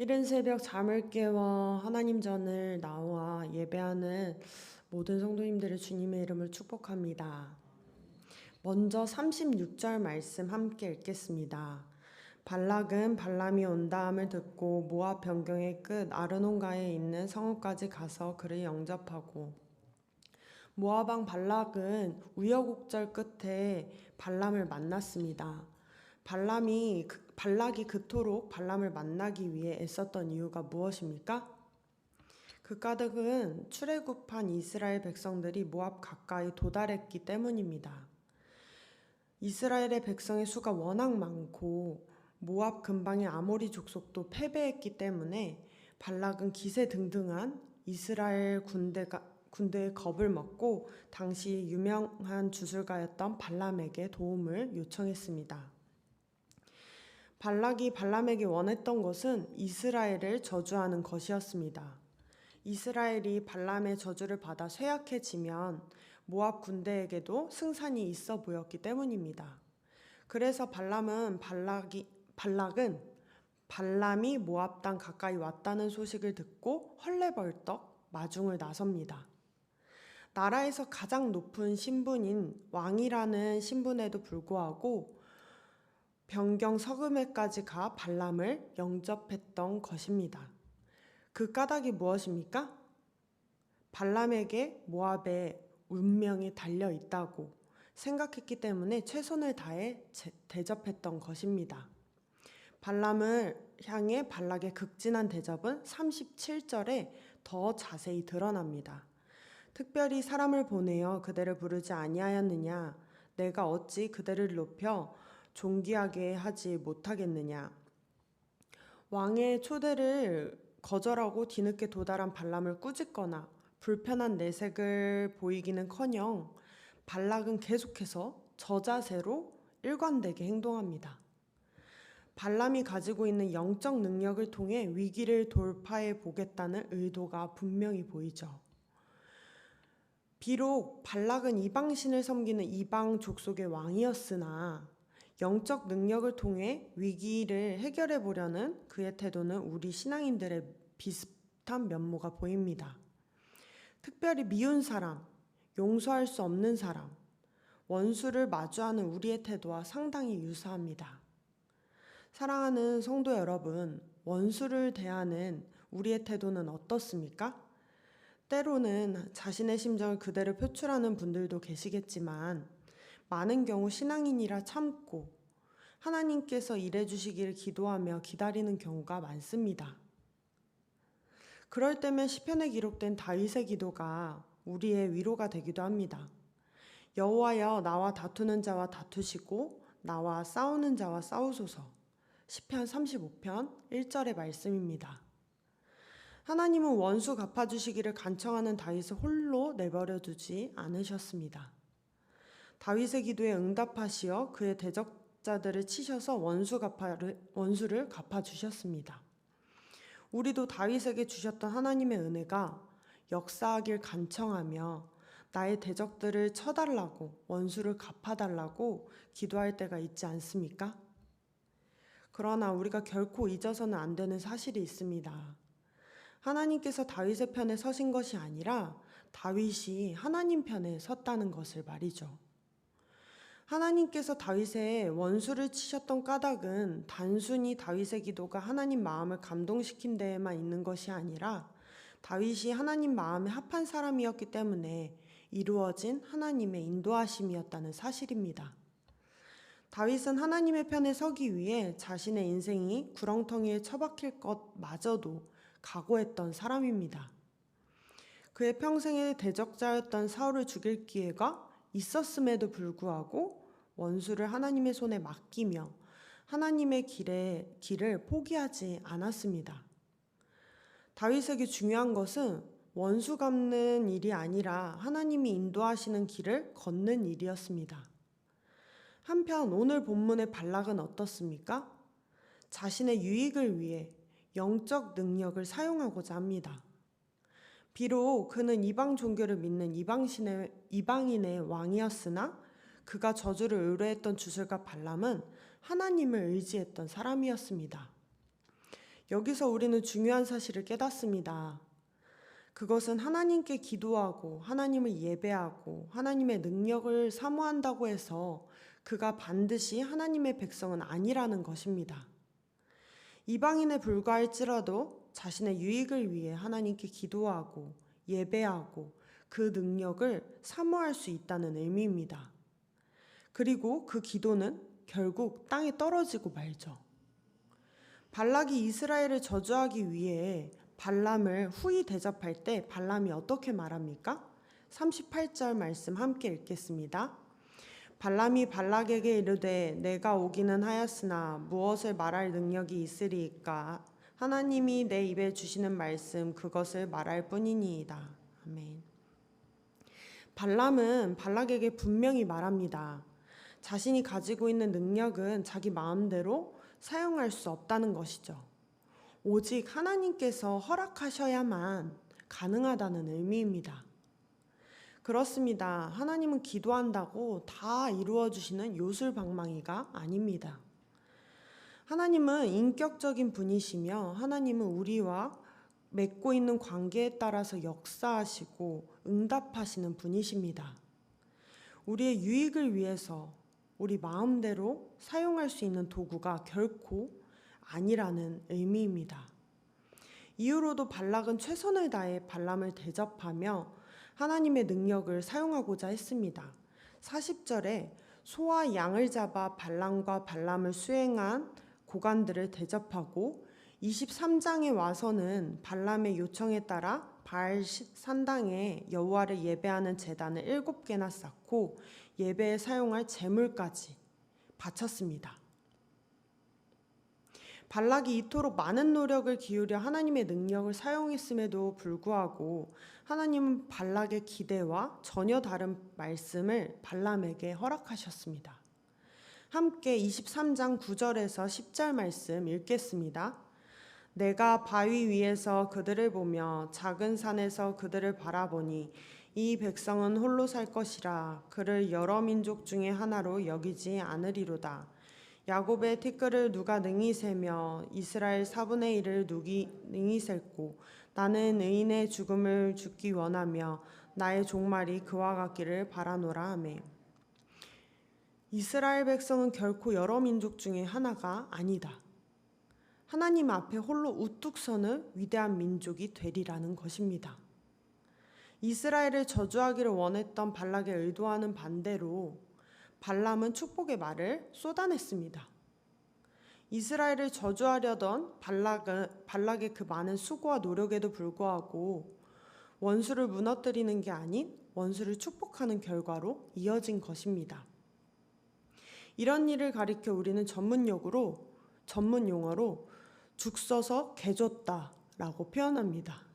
이른 새벽 잠을 깨워 하나님 전을 나와 예배하는 모든 성도님들의 주님의 이름을 축복합니다. 먼저 36절 말씀 함께 읽겠습니다. 발락은 발람이 온다함을 듣고 모압 변경의 끝 아르논가에 있는 성읍까지 가서 그를 영접하고, 모압 왕 발락은 우여곡절 끝에 발람을 만났습니다. 발락이 그토록 발람을 만나기 위해 애썼던 이유가 무엇입니까? 그 까닭은 출애굽한 이스라엘 백성들이 모압 가까이 도달했기 때문입니다. 이스라엘의 백성의 수가 워낙 많고 모압 근방의 아모리 족속도 패배했기 때문에 발락은 기세등등한 이스라엘 군대의 겁을 먹고 당시 유명한 주술가였던 발람에게 도움을 요청했습니다. 발락이 발람에게 원했던 것은 이스라엘을 저주하는 것이었습니다. 이스라엘이 발람의 저주를 받아 쇠약해지면 모압 군대에게도 승산이 있어 보였기 때문입니다. 그래서 발락은 발람이 모압 땅 가까이 왔다는 소식을 듣고 헐레벌떡 마중을 나섭니다. 나라에서 가장 높은 신분인 왕이라는 신분에도 불구하고 변경 서금에까지 가 발람을 영접했던 것입니다. 그 까닭이 무엇입니까? 발람에게 모압의 운명이 달려 있다고 생각했기 때문에 최선을 다해 대접했던 것입니다. 발람을 향해 발락의 극진한 대접은 37절에 더 자세히 드러납니다. 특별히 사람을 보내어 그대를 부르지 아니하였느냐? 내가 어찌 그대를 높여 존귀하게 하지 못하겠느냐? 왕의 초대를 거절하고 뒤늦게 도달한 발람을 꾸짖거나 불편한 내색을 보이기는커녕 발락은 계속해서 저자세로 일관되게 행동합니다. 발람이 가지고 있는 영적 능력을 통해 위기를 돌파해 보겠다는 의도가 분명히 보이죠. 비록 발락은 이방신을 섬기는 이방 족속의 왕이었으나 영적 능력을 통해 위기를 해결해 보려는 그의 태도는 우리 신앙인들의 비슷한 면모가 보입니다. 특별히 미운 사람, 용서할 수 없는 사람, 원수를 마주하는 우리의 태도와 상당히 유사합니다. 사랑하는 성도 여러분, 원수를 대하는 우리의 태도는 어떻습니까? 때로는 자신의 심정을 그대로 표출하는 분들도 계시겠지만 많은 경우 신앙인이라 참고 하나님께서 일해주시기를 기도하며 기다리는 경우가 많습니다. 그럴 때면 시편에 기록된 다윗의 기도가 우리의 위로가 되기도 합니다. 여호와여, 나와 다투는 자와 다투시고 나와 싸우는 자와 싸우소서. 시편 35편 1절의 말씀입니다. 하나님은 원수 갚아주시기를 간청하는 다윗을 홀로 내버려 두지 않으셨습니다. 다윗의 기도에 응답하시어 그의 대적자들을 치셔서 원수를 갚아주셨습니다. 우리도 다윗에게 주셨던 하나님의 은혜가 역사하길 간청하며 나의 대적들을 쳐달라고, 원수를 갚아달라고 기도할 때가 있지 않습니까? 그러나 우리가 결코 잊어서는 안 되는 사실이 있습니다. 하나님께서 다윗의 편에 서신 것이 아니라 다윗이 하나님 편에 섰다는 것을 말이죠. 하나님께서 다윗의 원수를 치셨던 까닭은 단순히 다윗의 기도가 하나님 마음을 감동시킨 데에만 있는 것이 아니라 다윗이 하나님 마음에 합한 사람이었기 때문에 이루어진 하나님의 인도하심이었다는 사실입니다. 다윗은 하나님의 편에 서기 위해 자신의 인생이 구렁텅이에 처박힐 것마저도 각오했던 사람입니다. 그의 평생의 대적자였던 사울을 죽일 기회가 있었음에도 불구하고 원수를 하나님의 손에 맡기며 하나님의 길을 포기하지 않았습니다. 다윗에게 중요한 것은 원수 갚는 일이 아니라 하나님이 인도하시는 길을 걷는 일이었습니다. 한편 오늘 본문의 발락은 어떻습니까? 자신의 유익을 위해 영적 능력을 사용하고자 합니다. 비록 그는 이방 종교를 믿는 이방인의 왕이었으나 그가 저주를 의뢰했던 주술가 발람은 하나님을 의지했던 사람이었습니다. 여기서 우리는 중요한 사실을 깨닫습니다. 그것은 하나님께 기도하고 하나님을 예배하고 하나님의 능력을 사모한다고 해서 그가 반드시 하나님의 백성은 아니라는 것입니다. 이방인에 불과할지라도 자신의 유익을 위해 하나님께 기도하고 예배하고 그 능력을 사모할 수 있다는 의미입니다. 그리고 그 기도는 결국 땅에 떨어지고 말죠. 발락이 이스라엘을 저주하기 위해 발람을 후히 대접할 때 발람이 어떻게 말합니까? 38절 말씀 함께 읽겠습니다. 발람이 발락에게 이르되 내가 오기는 하였으나 무엇을 말할 능력이 있으리이까? 하나님이 내 입에 주시는 말씀 그것을 말할 뿐이니이다. 아멘. 발람은 발락에게 분명히 말합니다. 자신이 가지고 있는 능력은 자기 마음대로 사용할 수 없다는 것이죠. 오직 하나님께서 허락하셔야만 가능하다는 의미입니다. 그렇습니다. 하나님은 기도한다고 다 이루어주시는 요술방망이가 아닙니다. 하나님은 인격적인 분이시며 하나님은 우리와 맺고 있는 관계에 따라서 역사하시고 응답하시는 분이십니다. 우리의 유익을 위해서 우리 마음대로 사용할 수 있는 도구가 결코 아니라는 의미입니다. 이후로도 발락은 최선을 다해 발람을 대접하며 하나님의 능력을 사용하고자 했습니다. 40절에 소와 양을 잡아 발람과 발람을 수행한 고관들을 대접하고 23장에 와서는 발람의 요청에 따라 바알 산당에 여호와를 예배하는 제단을 7개나 쌓고 예배에 사용할 제물까지 바쳤습니다. 발락이 이토록 많은 노력을 기울여 하나님의 능력을 사용했음에도 불구하고 하나님은 발락의 기대와 전혀 다른 말씀을 발람에게 허락하셨습니다. 함께 23장 9절에서 10절 말씀 읽겠습니다. 내가 바위 위에서 그들을 보며 작은 산에서 그들을 바라보니 이 백성은 홀로 살 것이라 그를 여러 민족 중에 하나로 여기지 않으리로다. 야곱의 티끌을 누가 능히 세며 이스라엘 4분의 1을 누가 능히 셀고 나는 의인의 죽음을 죽기 원하며 나의 종말이 그와 같기를 바라노라 하매. 이스라엘 백성은 결코 여러 민족 중에 하나가 아니다. 하나님 앞에 홀로 우뚝 서는 위대한 민족이 되리라는 것입니다. 이스라엘을 저주하기를 원했던 발락의 의도와는 반대로 발람은 축복의 말을 쏟아냈습니다. 이스라엘을 저주하려던 발락의 그 많은 수고와 노력에도 불구하고 원수를 무너뜨리는 게 아닌 원수를 축복하는 결과로 이어진 것입니다. 이런 일을 가리켜 우리는 전문 용어로 죽 써서 개줬다라고 표현합니다.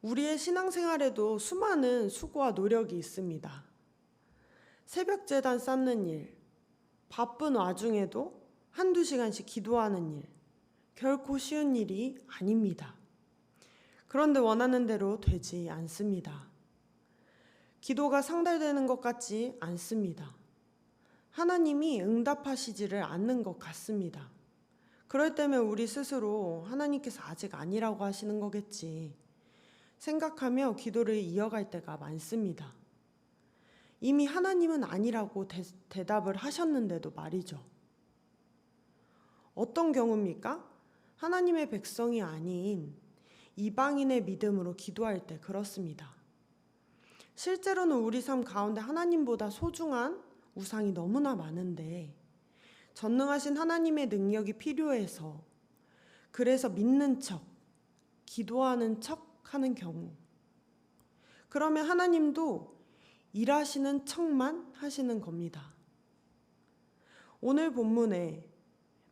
우리의 신앙생활에도 수많은 수고와 노력이 있습니다. 새벽 제단 쌓는 일, 바쁜 와중에도 한두 시간씩 기도하는 일, 결코 쉬운 일이 아닙니다. 그런데 원하는 대로 되지 않습니다. 기도가 상달되는 것 같지 않습니다. 하나님이 응답하시지를 않는 것 같습니다. 그럴 때면 우리 스스로 하나님께서 아직 아니라고 하시는 거겠지 생각하며 기도를 이어갈 때가 많습니다. 이미 하나님은 아니라고 대답을 하셨는데도 말이죠. 어떤 경우입니까? 하나님의 백성이 아닌 이방인의 믿음으로 기도할 때 그렇습니다. 실제로는 우리 삶 가운데 하나님보다 소중한 우상이 너무나 많은데 전능하신 하나님의 능력이 필요해서 그래서 믿는 척, 기도하는 척 하는 경우, 그러면 하나님도 일하시는 척만 하시는 겁니다. 오늘 본문에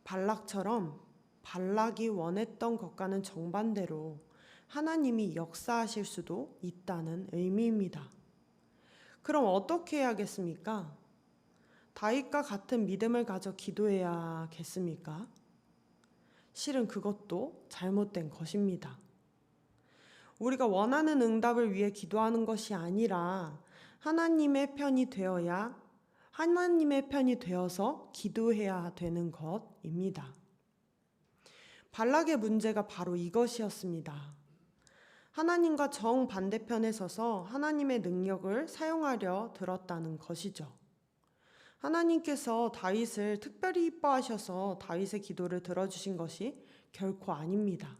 발락처럼 발락이 원했던 것과는 정반대로 하나님이 역사하실 수도 있다는 의미입니다. 그럼 어떻게 해야겠습니까? 다윗과 같은 믿음을 가져 기도해야겠습니까? 실은 그것도 잘못된 것입니다. 우리가 원하는 응답을 위해 기도하는 것이 아니라 하나님의 편이 되어서 기도해야 되는 것입니다. 발락의 문제가 바로 이것이었습니다. 하나님과 정반대편에 서서 하나님의 능력을 사용하려 들었다는 것이죠. 하나님께서 다윗을 특별히 이뻐하셔서 다윗의 기도를 들어주신 것이 결코 아닙니다.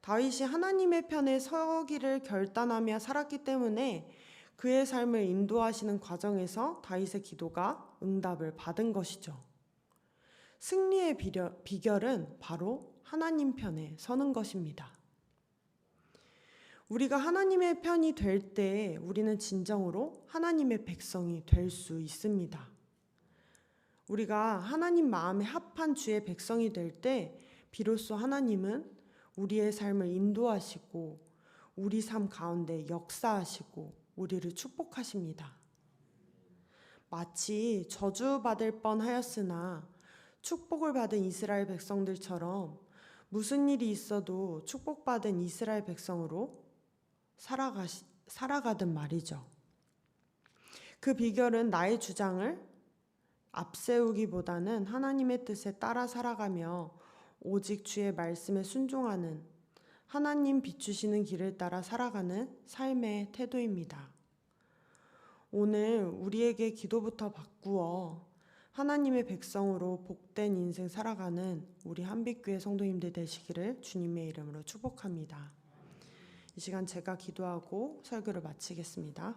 다윗이 하나님의 편에 서기를 결단하며 살았기 때문에 그의 삶을 인도하시는 과정에서 다윗의 기도가 응답을 받은 것이죠. 승리의 비결은 바로 하나님 편에 서는 것입니다. 우리가 하나님의 편이 될 때 우리는 진정으로 하나님의 백성이 될 수 있습니다. 우리가 하나님 마음에 합한 주의 백성이 될 때 비로소 하나님은 우리의 삶을 인도하시고 우리 삶 가운데 역사하시고 우리를 축복하십니다. 마치 저주받을 뻔하였으나 축복을 받은 이스라엘 백성들처럼 무슨 일이 있어도 축복받은 이스라엘 백성으로 살아가든 말이죠. 그 비결은 나의 주장을 앞세우기보다는 하나님의 뜻에 따라 살아가며 오직 주의 말씀에 순종하는 하나님 비추시는 길을 따라 살아가는 삶의 태도입니다. 오늘 우리에게 기도부터 바꾸어 하나님의 백성으로 복된 인생 살아가는 우리 한빛교회 성도님들 되시기를 주님의 이름으로 축복합니다. 이 시간 제가 기도하고 설교를 마치겠습니다.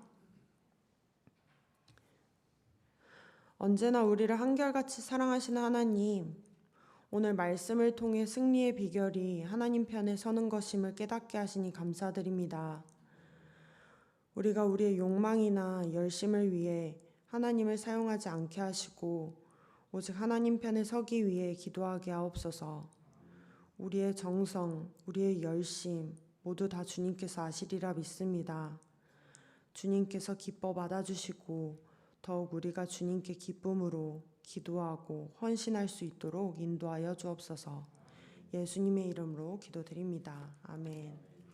언제나 우리를 한결같이 사랑하시는 하나님, 오늘 말씀을 통해 승리의 비결이 하나님 편에 서는 것임을 깨닫게 하시니 감사드립니다. 우리가 우리의 욕망이나 열심을 위해 하나님을 사용하지 않게 하시고 오직 하나님 편에 서기 위해 기도하게 하옵소서. 우리의 정성, 우리의 열심 모두 다 주님께서 아시리라 믿습니다. 주님께서 기뻐 받아주시고 더욱 우리가 주님께 기쁨으로 기도하고 헌신할 수 있도록 인도하여 주옵소서. 예수님의 이름으로 기도드립니다. 아멘.